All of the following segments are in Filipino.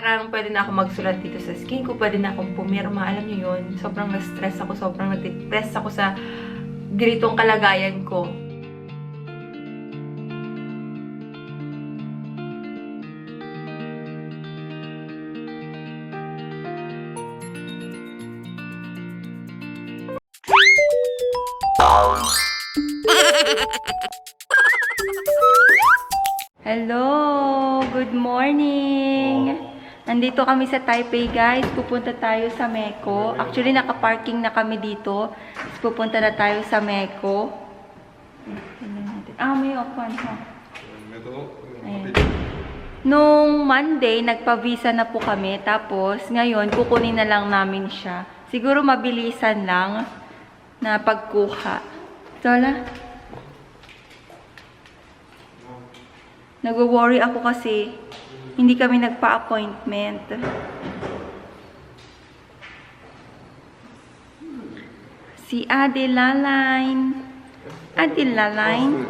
Parang pwede na ako magsulat dito sa skin ko, pwede na akong pumirma. Alam niyo yun, sobrang na-stress ako, sobrang nag-depress ako sa ganitong kalagayan ko. Hello! Good morning! Nandito kami sa Taipei, guys. Pupunta tayo sa Meko. Actually, naka-parking na kami dito. Tapos pupunta na tayo sa Meko. May open, ha? Ayan. Nung Monday, nagpa-visa na po kami. Tapos, ngayon, kukunin na lang namin siya. Siguro mabilisan lang na pagkuha. Tola? Nag-worry ako kasi hindi kami nagpa-appointment. Si Adeline. Adeline?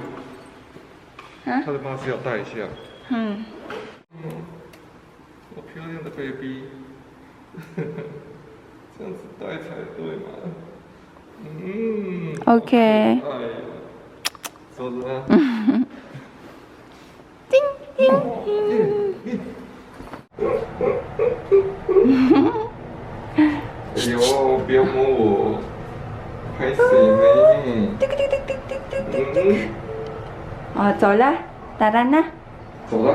他的妈是要带一下。好漂亮的 baby， 这样子带才对嘛。Okay. 哎呀，手指吗？ Ting, ting, ting. 哎呦，不要摸我，拍谁呢？ Tik, tik, tik, tik, tik, tik, tik, tik. Tola, tara na. 走了。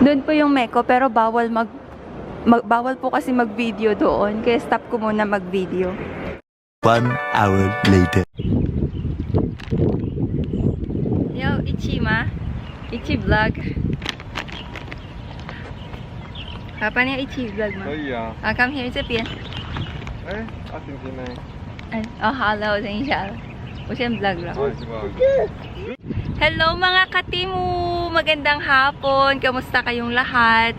Doon po yung Meko, pero bawal bawal po kasi mag-video doon. Kaya stop ko muna mag-video. 1 hour later. Yo, Ichi ma. Ichi vlog. Kapan ya Ichi vlog ma? 可以啊。 come here 这边。哎，阿婷婷呢？好了，我等一下了。我先 vlog 了。 哦，是吧？ Hello mga katimu! Magandang hapon! Kamusta kayong lahat?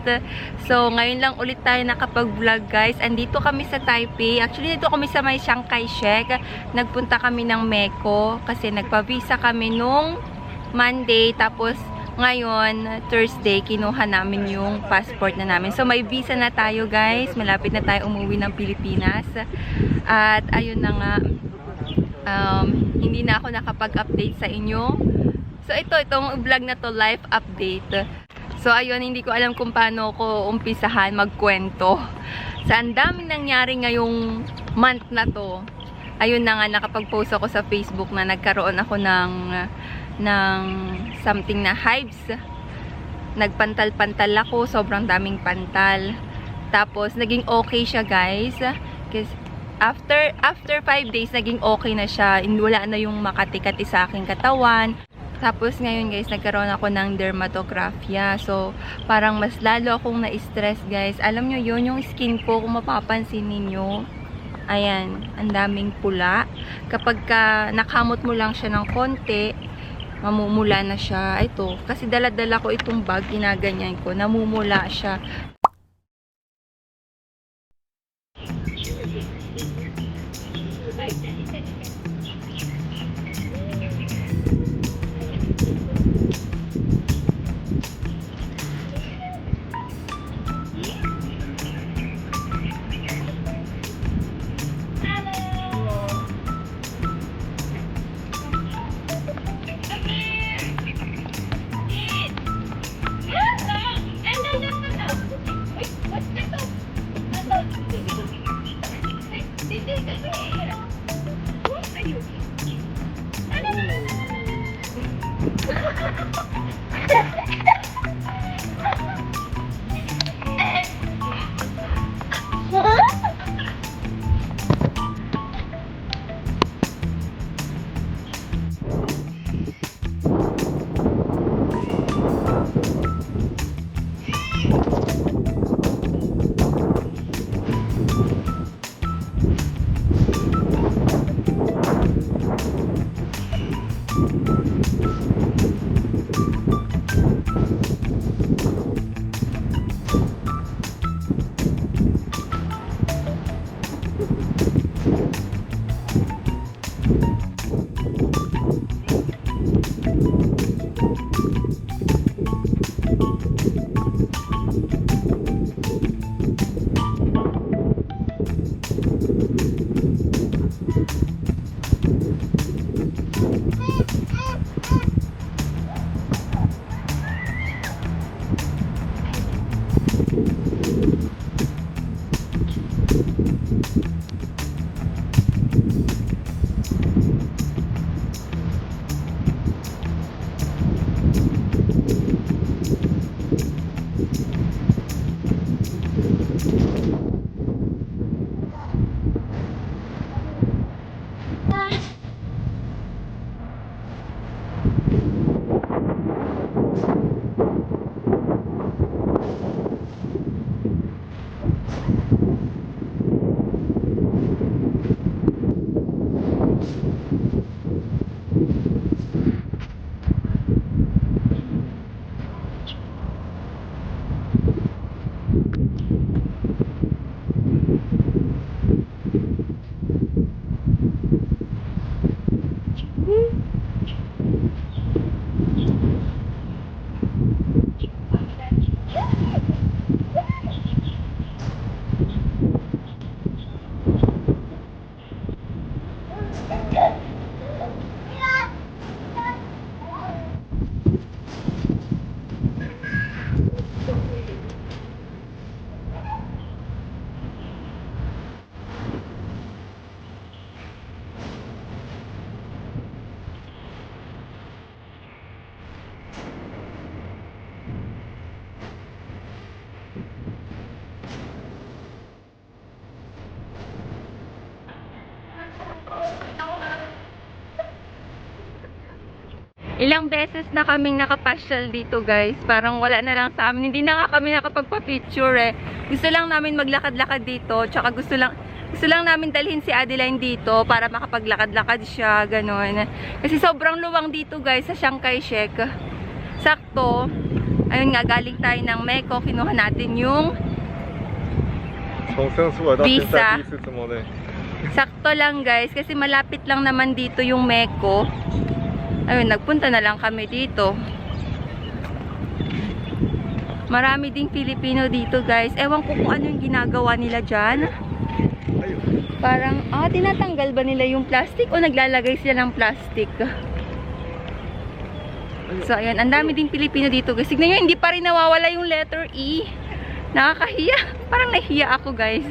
So, ngayon lang ulit tayo nakapag-vlog, guys. Andito kami sa Taipei. Actually, dito kami sa may Chiang Kai-shek. Nagpunta kami ng Meko kasi nagpa-visa kami nung Monday. Tapos, ngayon, Thursday, kinuha namin yung passport na namin. So, may visa na tayo, guys. Malapit na tayo umuwi ng Pilipinas. At, ayun na nga. Hindi na ako nakapag-update sa inyo. So, itong vlog na to, life update. So, ayun, hindi ko alam kung paano ko umpisahan magkwento. Sa ang daming nangyari ngayong month na to. Ayun na nga, nakapag-post ako sa Facebook na nagkaroon ako ng something na hives. Nagpantal-pantal ako, sobrang daming pantal. Tapos, naging okay siya, guys. Kasi, after 5 days, naging okay na siya. Wala na yung makati-kati sa aking katawan. Tapos ngayon guys, nagkaroon ako ng dermatographia. So, parang mas lalo akong na-stress guys. Alam nyo yun, yung skin ko, kung mapapansin ninyo, ayan, ang daming pula. Kapag nakamot mo lang siya ng konti, mamumula na siya. Ito, kasi dala-dala ko itong bag, ginaganyan ko, namumula siya. Ilang beses na kaming nakapasyal dito guys. Parang wala na lang sa amin. Hindi na nga kami nakapagpa-picture eh. Gusto lang namin maglakad-lakad dito. Tsaka gusto lang namin dalhin si Adeline dito para makapaglakad-lakad siya. Ganon. Kasi sobrang luwang dito guys sa Chiang Kai-shek. Sakto. Ayun nga, galing tayo ng Meko. Kinuha natin yung 从生出来到现 Visa 在第一次这么累。 sakto lang guys. Kasi malapit lang naman dito yung Meko. Ayun, nagpunta na lang kami dito. Marami ding Filipino dito guys. Ewan ko kung ano yung ginagawa nila dyan. Parang, tinatanggal ba nila yung plastic o naglalagay sila ng plastic? So, ayun, ang dami ding Filipino dito guys. Tignan nyo, hindi pa rin nawawala yung letter E. Nakakahiya. Parang nahiya ako guys.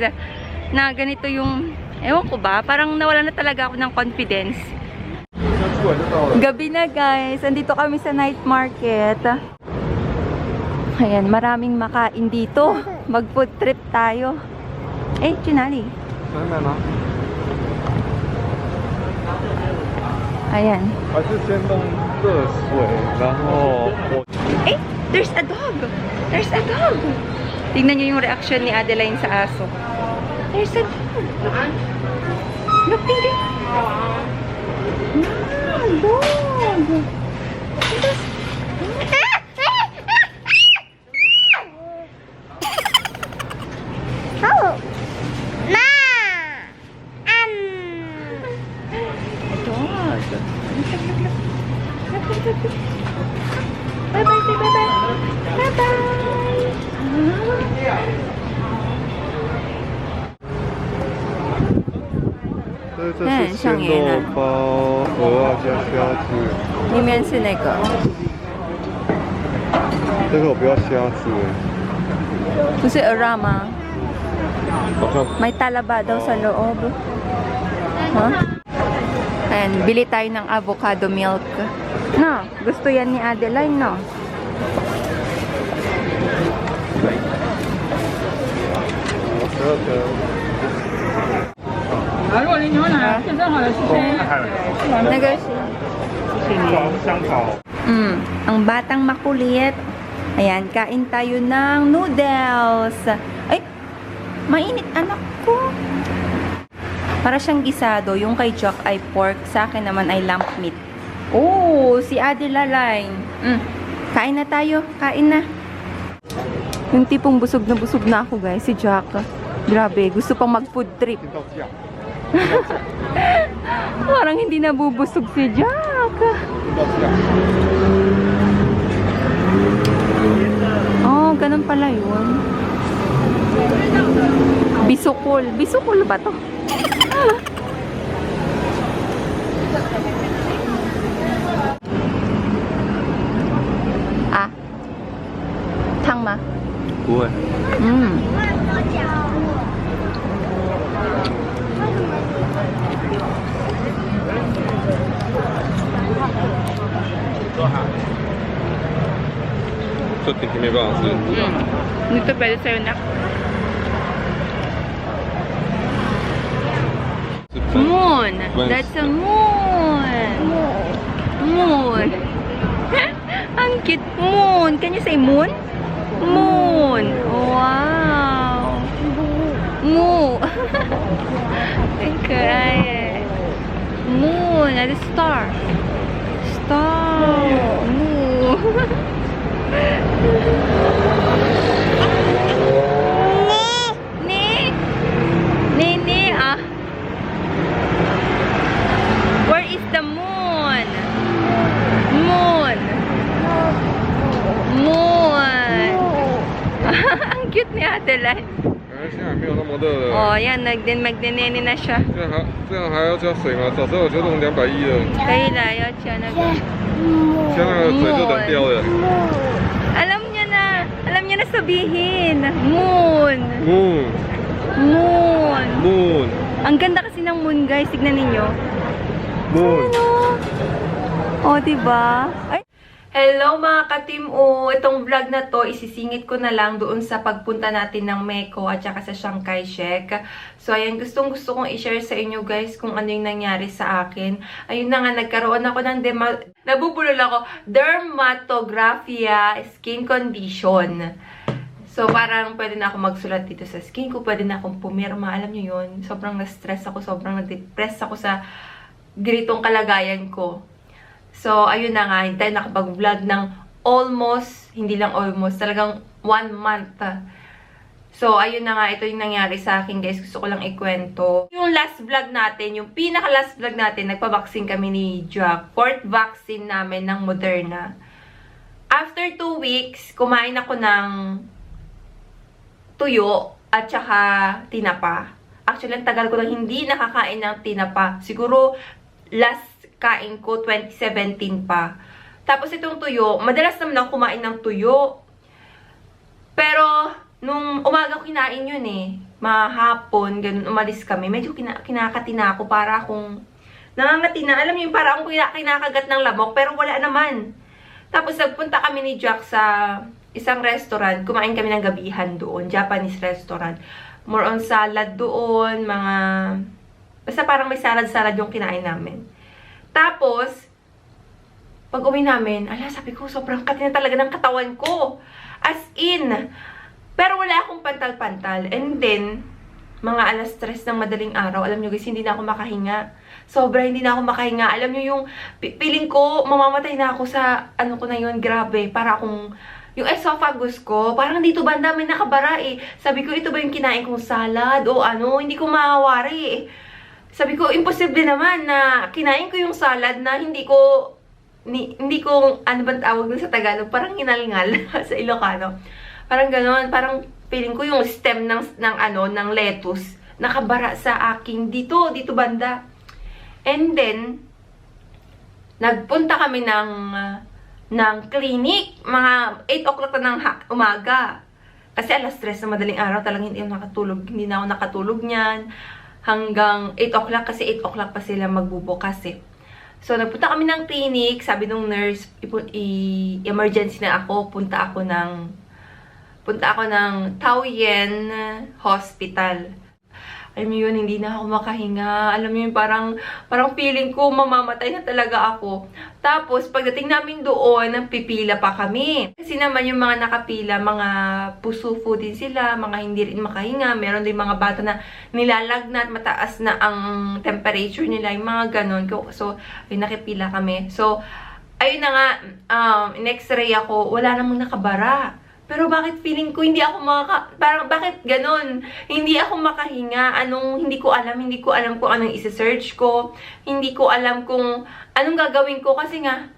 Na ganito yung, ewan ko ba, parang nawala na talaga ako ng confidence. Gabi na guys. Andito kami sa night market. Ayan, maraming makain dito. Mag food trip tayo. Eh, Chinali. 买买吗？ Ayan. 还是先弄热水，然后我 Eh, there's a dog. There's a dog. Tingnan nyo yung reaction ni Adeline sa aso. There's a dog. Look, tingnan. Dog. Oh, ma, Dog. Bye bye, say bye bye. Bye bye. 这是鲜肉包，鹅啊加虾子，里面是那个，这个我不要虾子哎，不是 Ara 吗？好像 May talaba daw sa loob. Ha? Ayan, bili tayo ng avocado milk. No, gusto yan ni Adeline, no? Ang batang makulit. Ayan, kain tayo ng noodles. Ay, mainit anak ko. Para siyang gisado. Yung kay Jack ay pork. Sa akin naman ay lamb meat. Oh, si Adeline. Kain na tayo. Kain na. Yung tipong busog na ako guys. Si Jack. Grabe. Gusto pang mag food trip. 听到酱， Parang hindi nabubusog si Jack. 听到酱。 Oh, ganun pala yun. Bisukol. Bisukol ba to? Tang ma? 不会， 这甜甜没办法吃。 Dito pwede sa'yo na. Moon. That's a moon. Moon. Ang cute. Moon. Can you say moon? Moon. Wow. Moo. Okay. Moon. That's a star. Star. Moo. Where is the moon? Oh, yan. Magnenene na siya. 这样还要加水吗？早知道我就弄210了， Kayla, yun siya na. 现在那个水就冷掉了。 Alam niya na. Alam niya na sabihin. Moon. Moon, Moon. moon, Ang ganda kasi ng moon, guys. Tignan ninyo. moon. Oh, diba? Ay. Hello mga ka-Team O! Itong vlog na to, isisingit ko na lang doon sa pagpunta natin ng Meko at saka sa Chiang Kai-shek. So, ayan, gustong-gusto kong i-share sa inyo guys kung ano yung nangyari sa akin. Ayun na nga, nagkaroon ako ng nabubulol ako, dermatographia skin condition. So, parang pwede na ako magsulat dito sa skin ko, pwede na akong pumirma. Alam nyo yun, sobrang na-stress ako, sobrang na-depress ako sa ganitong kalagayan ko. So, ayun na nga, tayo nakapag-vlog ng almost, hindi lang almost, talagang 1 month. So, ayun na nga, ito yung nangyari sa akin, guys. Gusto ko lang ikwento. Yung last vlog natin, yung pinaka-last vlog natin, nagpa-vaccine kami ni Jack. 4th vaccine namin ng Moderna. After 2 weeks, kumain ako ng tuyo at saka tinapa. Actually, ang tagal ko lang hindi nakakain ng tinapa. Siguro, last kain ko 2017 pa. Tapos itong tuyo, madalas naman ako kumain ng tuyo. Pero, nung umaga ko kinain yun eh. Mahapon, ganun, umalis kami. Medyo kinakatina ako para akong nangangatina. Alam niyo yung para akong kinakagat ng lamok, pero wala naman. Tapos nagpunta kami ni Jack sa isang restaurant. Kumain kami ng gabihan doon. Japanese restaurant. More on salad doon, mga... Basta parang may salad-salad yung kinain namin. Tapos, pag uwi namin, sabi ko, sobrang katina talaga ng katawan ko. As in. Pero wala akong pantal-pantal. And then, mga 3:00 ng madaling araw, alam nyo guys, hindi na ako makahinga. Sobra, hindi na ako makahinga. Alam nyo yung, feeling ko, mamamatay na ako sa, ano ko na yun, grabe. Para akong, yung esophagus ko, parang dito banda may nakabara eh. Sabi ko, ito ba yung kinain kong salad? O ano, hindi ko mawari eh. Sabi ko, imposible naman na kinain ko yung salad na hindi ko, ano ba tawag dun sa Tagalog? Parang inalngal sa Ilocano. Parang ganon, parang feeling ko yung stem ng lettuce nakabara sa aking dito banda. And then, nagpunta kami ng clinic, mga 8 o'clock na ng umaga. Kasi 3:00 na madaling araw, talagang hindi na ako nakatulog niyan. Hanggang 8 o'clock kasi 8 o'clock pa sila magbubukas eh. So, nagpunta kami ng clinic. Sabi nung nurse, emergency na ako. Punta ako ng Taoyuan Hospital. Alam mo yun, hindi na ako makahinga. Alam mo yun, parang feeling ko mamamatay na talaga ako. Tapos, pagdating namin doon, pipila pa kami. Kasi naman yung mga nakapila, mga pusufo din sila, mga hindi rin makahinga. Meron din mga bata na nilalagnat, mataas na ang temperature nila, yung mga ganon. So, ay nakipila kami. So, ayun na nga, in-x-ray ako, wala namang nakabara. Pero bakit feeling ko hindi ako parang bakit ganun? Hindi ako makahinga. Hindi ko alam kung anong isi-search ko. Hindi ko alam kung anong gagawin ko kasi nga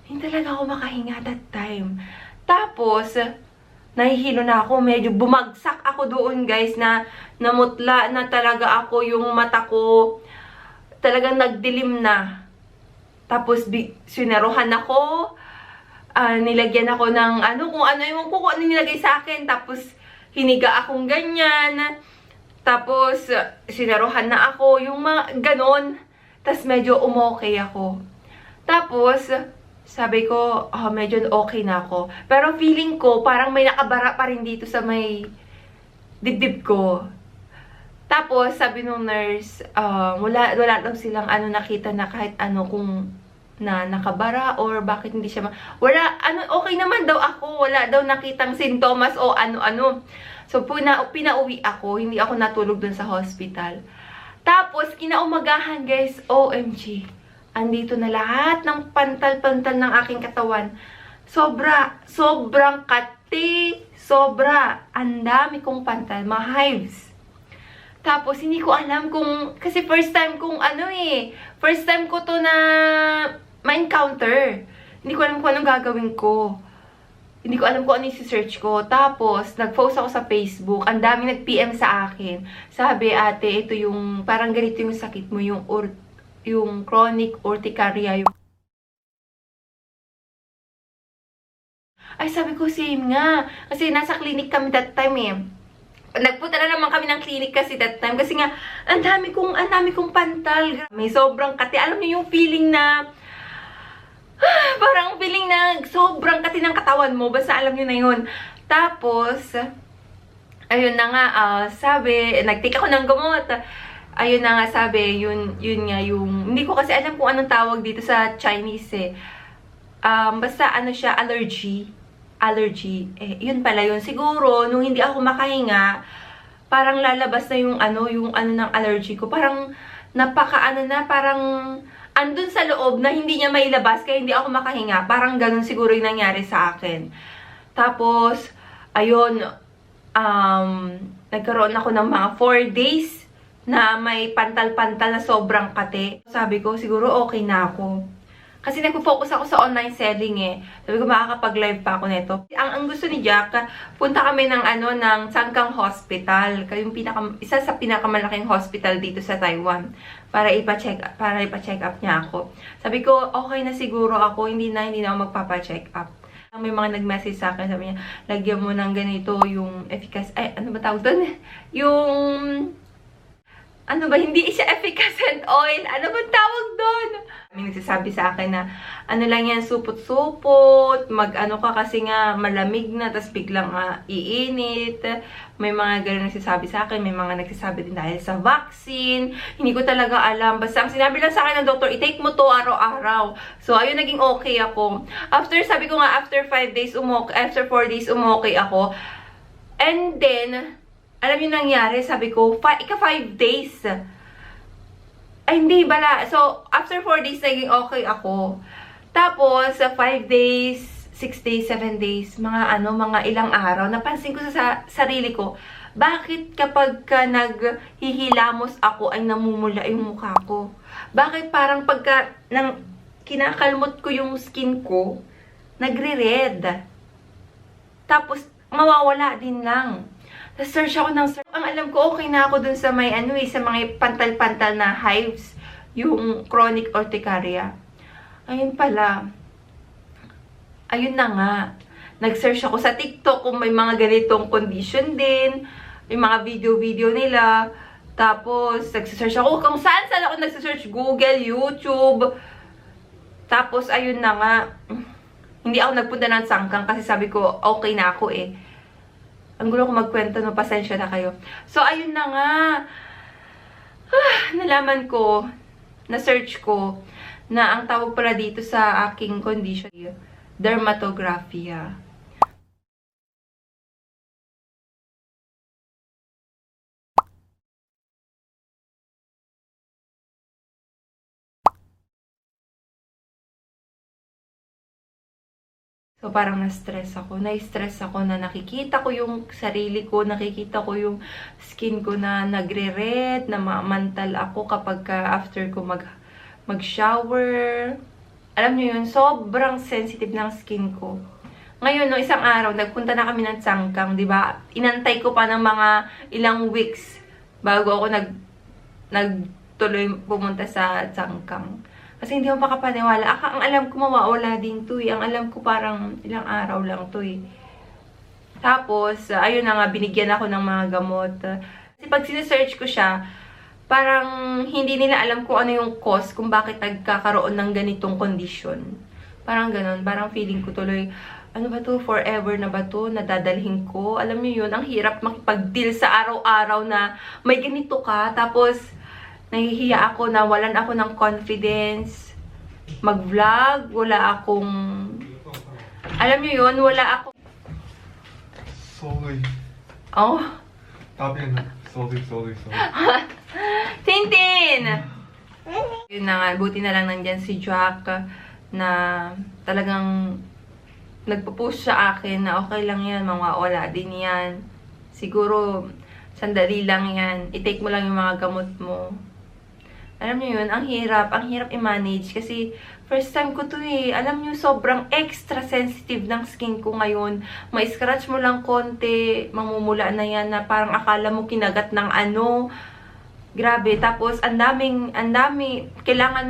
hindi talaga ako makahinga that time. Tapos nahihilo na ako, medyo bumagsak ako doon, guys, na namutla na talaga ako, yung mata ko talagang nagdilim na. Tapos sinerohan ako. Nilagyan ako ng kung ano nilagay sa akin. Tapos, hiniga akong ganyan. Tapos, sinaruhan na ako. Yung mga ganon. Tapos, medyo umokay ako. Tapos, sabi ko, medyo okay na ako. Pero feeling ko, parang may nakabara pa rin dito sa may dibdib ko. Tapos, sabi nung nurse, wala daw silang nakita na kahit kung na nakabara or bakit hindi siya okay naman daw ako, wala daw nakitang sintomas o ano-ano. So, pinauwi ako, hindi ako natulog dun sa hospital. Tapos, kinaumagahan, guys, OMG, andito na lahat ng pantal-pantal ng aking katawan. Sobrang kati, ang dami kong pantal, mga hives. Tapos, hindi ko alam kasi first time ko to na ma-encounter. Hindi ko alam kung anong gagawin ko. hindi ko alam kung ano yung search ko. Tapos, nag-post ako sa Facebook. Ang daming nag-PM sa akin. Sabi, ate, ito yung, parang ganito yung sakit mo, yung chronic urticaria. Ay, sabi ko, same nga. Kasi nasa clinic kami that time eh. Nagpunta na naman kami ng clinic kasi that time. Kasi nga, ang dami kong pantal. May sobrang kati. Alam niyo yung feeling na, parang feeling na sobrang kati ng katawan mo. Basta alam niyo na yun. Tapos, ayun na nga, sabi, nag-take ako ng gamot. Ayun na nga, sabi, yun nga yung, hindi ko kasi alam kung anong tawag dito sa Chinese eh. Basta ano siya, allergy. Eh, yun pala yun. Siguro, nung hindi ako makahinga, parang lalabas na yung ano ng allergy ko. Parang, parang, andun sa loob na hindi niya mailabas kaya hindi ako makahinga. Parang ganun siguro yung nangyari sa akin. Tapos, ayun, nagkaroon ako ng mga 4 days na may pantal-pantal na sobrang kate. Sabi ko, siguro okay na ako. Kasi nagpo-focus ako sa online selling eh. Sabi ko, makakapag-live pa ako nito. Ang gusto ni Jack, punta kami ng Sangkang Hospital. Yung isa sa pinakamalaking hospital dito sa Taiwan. Para ipa-check up niya ako. Sabi ko, okay na siguro ako. Hindi na ako magpapa-check up. May mga nag-message sa akin. Sabi niya, lagyan mo ng ganito yung efficacy. Ay, ano ba tawag doon? Hindi siya efficacent oil. Ano ba tawag doon? May nagsasabi sa akin na, lang yan, supot-supot, mag-ano ka kasi nga malamig na, tas biglang iinit. May mga gano'n nagsasabi sa akin, may mga nagsasabi din dahil sa vaccine. Hindi ko talaga alam. Basta ang sinabi lang sa akin ng doktor, i-take mo to araw-araw. So, ayun, naging okay ako. Sabi ko nga, after 4 days, umokay ako. And then, alam niyo nangyari, sabi ko, ika 5 days. Ay, hindi bala. So, after 4 days, naging okay ako. Tapos, 5 days, 6 days, 7 days, mga ilang araw, napansin ko sa sarili ko, bakit kapag naghihilamos ako ay namumula yung mukha ko? Bakit parang pagka kinakalmot ko yung skin ko, nagre-red. Tapos, mawawala din lang. Search ako ng search. Ang alam ko, okay na ako dun sa may sa mga pantal-pantal na hives, yung chronic urticaria. Ayun pala. Ayun na nga. Nag-search ako sa TikTok kung may mga ganitong condition din. May mga video-video nila. Tapos, nag-search ako kung saan ako nag-search. Google, YouTube. Tapos, ayun na nga. Hindi ako nagpunta ng Sangkang kasi sabi ko, okay na ako eh. Ang gulo ko magkwento, no, pasensya na kayo. So, ayun na nga. Nalaman ko, na-search ko, na ang tawag pala dito sa aking condition, dermatographia. So, parang na-stress ako. Na-stress ako na nakikita ko yung sarili ko, nakikita ko yung skin ko na nagre-red, na mamantal ako kapag after ko mag-shower. Alam niyo yun, sobrang sensitive ng skin ko. Ngayon, no, isang araw, nagpunta na kami ng Sangkang, di ba? Inantay ko pa ng mga ilang weeks bago ako nagtuloy pumunta sa Sangkang. Kasi hindi ako makapaniwala. Ang alam ko mawawala din to eh. Ang alam ko parang ilang araw lang to eh. Tapos, ayun na nga, binigyan ako ng mga gamot. Kasi pag sinesearch ko siya, parang hindi nila alam kung ano yung cause, kung bakit nagkakaroon ng ganitong condition. Parang ganun. Parang feeling ko tuloy, ano ba to? Forever na ba to? Nadadalhin ko? Alam niyo yun, ang hirap makipag-deal sa araw-araw na may ganito ka. Tapos, nahihiya ako, nawalan ako ng confidence. Mag-vlog, wala akong... Alam niyo yun, wala akong... Sorry. Oh? Sorry. Tintin! Yun na nga, buti na lang nandyan si Jack na talagang nagpo-push sa akin na okay lang yan, mawawala din yan. Siguro, sandali lang yan. I-take mo lang yung mga gamot mo. Alam niyo yun, ang hirap i-manage kasi first time ko to eh. Alam niyo, sobrang extra sensitive ng skin ko ngayon. May scratch mo lang konti, mamumula na yan na parang akala mo kinagat ng ano. Grabe. Tapos, ang dami, kailangan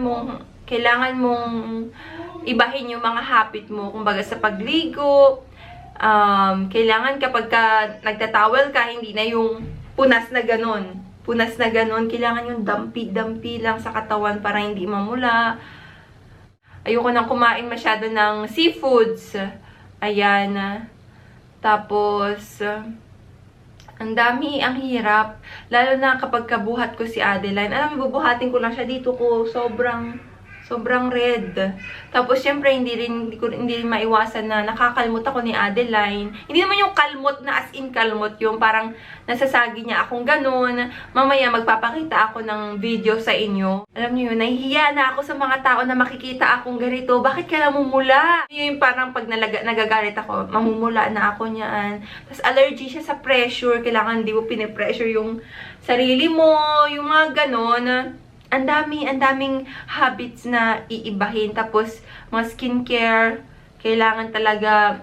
mong ibahin yung mga habit mo. Kumbaga sa pagligo, kailangan kapag ka nagtatawel ka, hindi na yung punas na ganon. Kailangan yung dampi lang sa katawan para hindi mamula. Ayoko nang kumain masyado ng seafoods. Ayan. Tapos, ang hirap. Lalo na kapag kabuhat ko si Adeline. Alam mo, bubuhatin ko lang siya dito ko. Sobrang red. Tapos, syempre, hindi rin maiwasan na nakakalmot ako ni Adeline. Hindi naman yung kalmot na as in kalmot, yung parang nasasagi niya akong ganun. Mamaya, magpapakita ako ng video sa inyo. Alam niyo yun, nahihiya na ako sa mga tao na makikita akong ganito. Bakit ka namumula? Yung parang pag nagagalit ako, mamumula na ako niyan. Tapos, allergy siya sa pressure. Kailangan di mo pinipressure yung sarili mo. Yung mga ganun. Ang daming habits na iibahin. Tapos, mga skincare, kailangan talaga,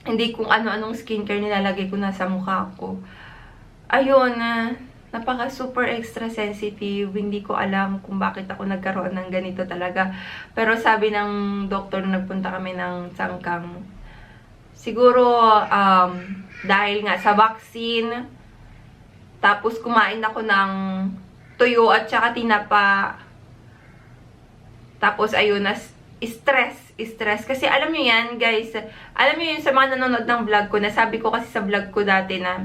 hindi kung ano-anong skincare nilalagay ko na sa mukha ko. Ayun, napaka super extra sensitive. Hindi ko alam kung bakit ako nagkaroon ng ganito talaga. Pero sabi ng doktor na nagpunta kami ng Sangkang, siguro, dahil nga sa vaccine, tapos kumain ako ng tuyo at saka tinapa. Tapos, ayun, stress. Kasi alam nyo yan, guys. Alam nyo yun sa mga nanonood ng vlog ko. Nasabi ko kasi sa vlog ko dati na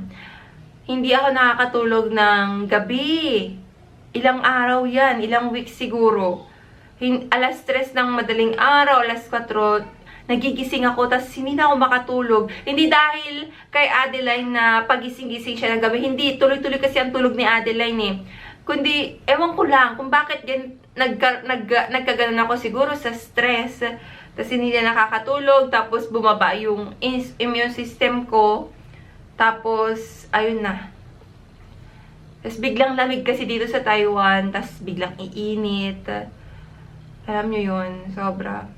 hindi ako nakakatulog ng gabi. Ilang araw yan. Ilang weeks siguro. Alas 3 ng madaling araw, alas 4, nagigising ako, tapos hindi na ako makatulog. Hindi dahil kay Adeline na pagising-gising siya ng gabi. Hindi, tuloy-tuloy kasi ang tulog ni Adeline eh. Kundi, ewan ko lang kung bakit nagkaganon ako siguro sa stress. Tapos hindi na nakakatulog. Tapos bumaba yung immune system ko. Tapos, ayun na. Tapos biglang lamig kasi dito sa Taiwan. Tapos biglang iinit. Alam nyo yun, sobra.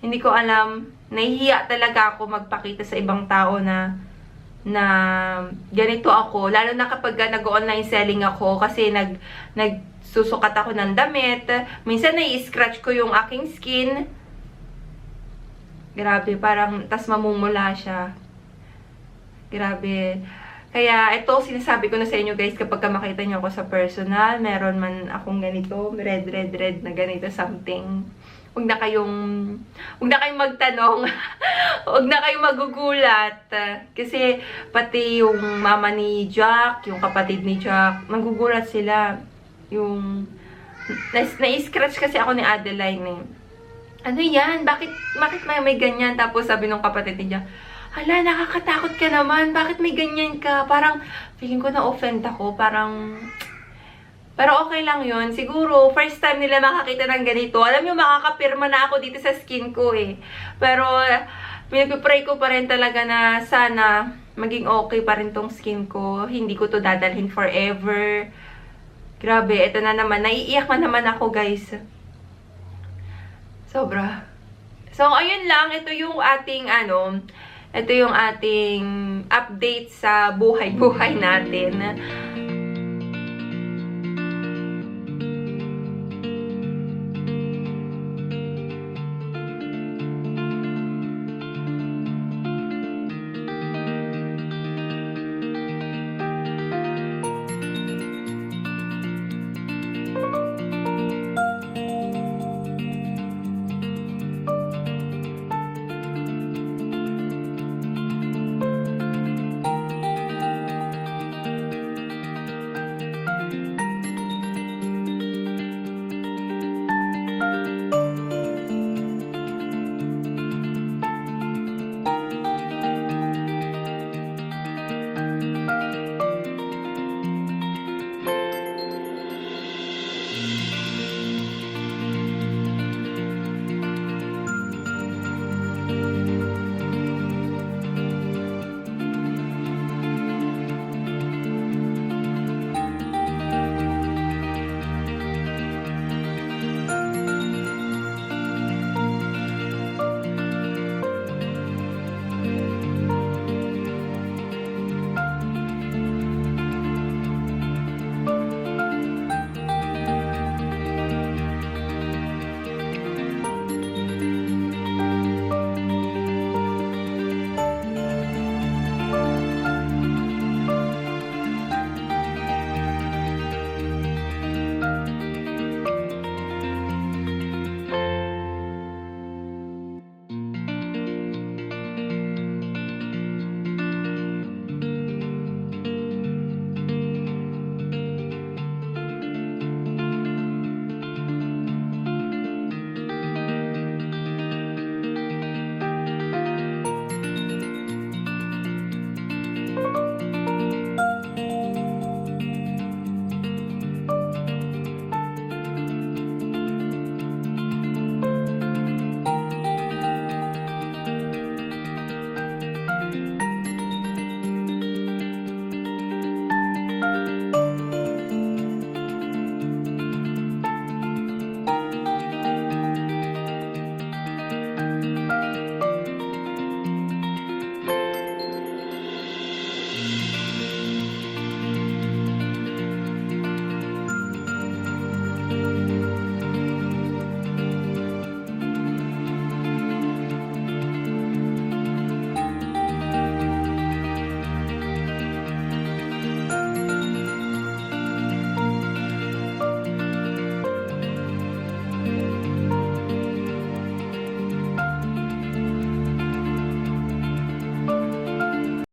Hindi ko alam. Nahihiya talaga ako magpakita sa ibang tao na ganito ako. Lalo na kapag nag-online selling ako kasi nagsusukat ako ng damit. Minsan nai-scratch ko yung aking skin. Grabe, parang tas mamumula siya. Grabe. Kaya ito, sinasabi ko na sa inyo guys, kapag makita nyo ako sa personal, meron man akong ganito, red na ganito something. Huwag na kayong magtanong. Huwag na kayong magugulat. Kasi pati yung mama ni Jack, yung kapatid ni Jack, magugulat sila. Yung na-scratch kasi ako ni Adeline eh. Ano yan? Bakit may ganyan? Tapos sabi nung kapatid ni Jack, hala, nakakatakot ka naman. Bakit may ganyan ka? Parang feeling ko na-offend ako. Pero okay lang yun. Siguro, first time nila makakita ng ganito. Alam nyo, makakapirma na ako dito sa skin ko eh. Pero, pinag-pray ko pa rin talaga na sana maging okay pa rin tong skin ko. Hindi ko to dadalhin forever. Grabe, ito na naman. Naiiyak na naman ako, guys. Sobra. So, ayun lang. Ito yung ating, ito yung ating update sa buhay-buhay natin.